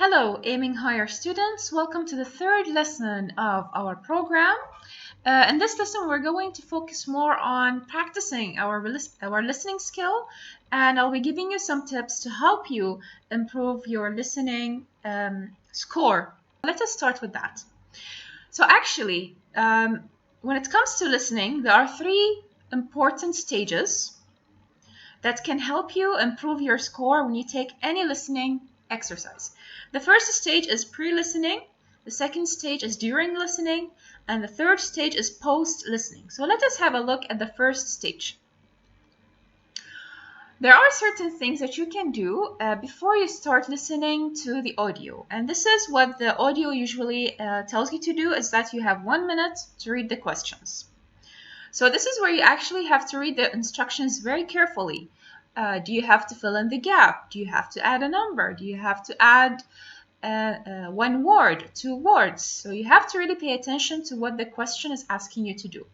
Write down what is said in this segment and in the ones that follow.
Hello, aiming higher students. Welcome to the third lesson of our program. In this lesson, we're going to focus more on practicing our listening skill, and I'll be giving you some tips to help you improve your listening score. Let us start with that. So actually, when it comes to listening, there are three important stages that can help you improve your score when you take any listening exercise. The first stage is pre-listening, the second stage is during listening, and the third stage is post-listening. So let us have a look at the first stage. There are certain things that you can do before you start listening to the audio. And this is what the audio usually tells you to do, is that you have 1 minute to read the questions. So this is where you actually have to read the instructions very carefully. Do you have to fill in the gap? Do you have to add a number? Do you have to add one word, 2 words? So you have to really pay attention to what the question is asking you to do.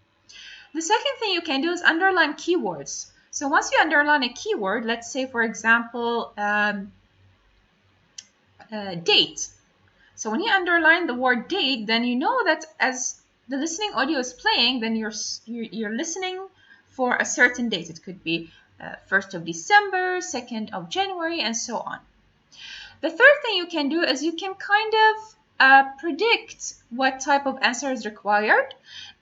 The second thing you can do is underline keywords. So once you underline a keyword, let's say for example, date. So when you underline the word date, then you know that as the listening audio is playing, then you're listening for a certain date. It could be 1st of December, 2nd of January, and so on. The third thing you can do is you can kind of predict what type of answer is required.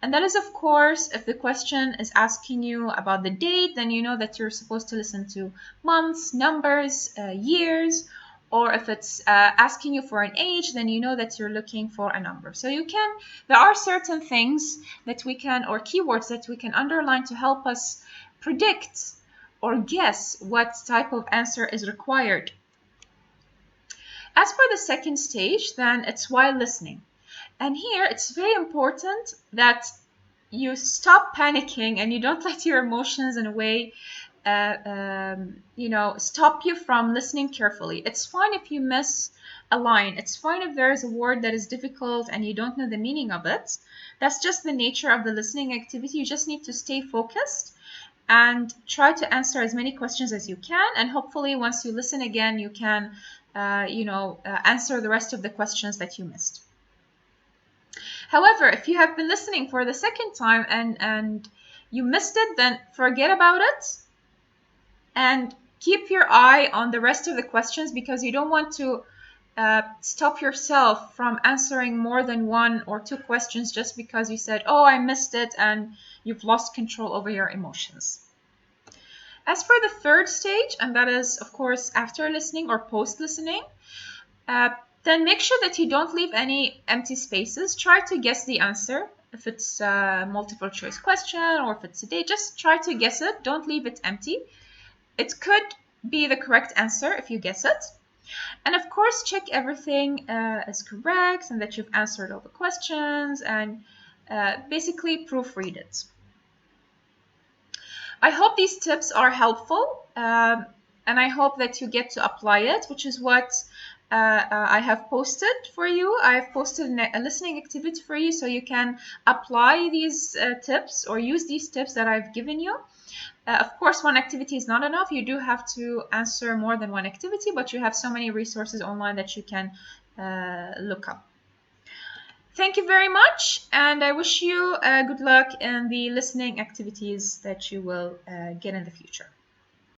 And that is, of course, if the question is asking you about the date, then you know that you're supposed to listen to months, numbers, years. Or if it's asking you for an age, then you know that you're looking for a number. So there are certain things that we can, or keywords that we can underline to help us predict or guess what type of answer is required. As for the second stage, then it's while listening. And here it's very important that you stop panicking and you don't let your emotions in a way stop you from listening carefully. It's fine if you miss a line. It's fine if there is a word that is difficult and you don't know the meaning of it. That's just the nature of the listening activity. You just need to stay focused and try to answer as many questions as you can. And hopefully once you listen again, you can, answer the rest of the questions that you missed. However, if you have been listening for the second time and you missed it, then forget about it and keep your eye on the rest of the questions, because you don't want to stop yourself from answering more than 1 or 2 questions just because you said, oh, I missed it, and you've lost control over your emotions. As for the third stage, and that is, of course, after listening or post-listening, then make sure that you don't leave any empty spaces. Try to guess the answer. If it's a multiple choice question or if it's a date, just try to guess it. Don't leave it empty. It could be the correct answer if you guess it. And of course, check everything is correct and that you've answered all the questions, and basically proofread it. I hope these tips are helpful, and I hope that you get to apply it, which is what I have posted for you. I have posted a listening activity for you so you can apply these tips or use these tips that I've given you. Of course, one activity is not enough. You do have to answer more than one activity, but you have so many resources online that you can look up. Thank you very much, and I wish you good luck in the listening activities that you will get in the future.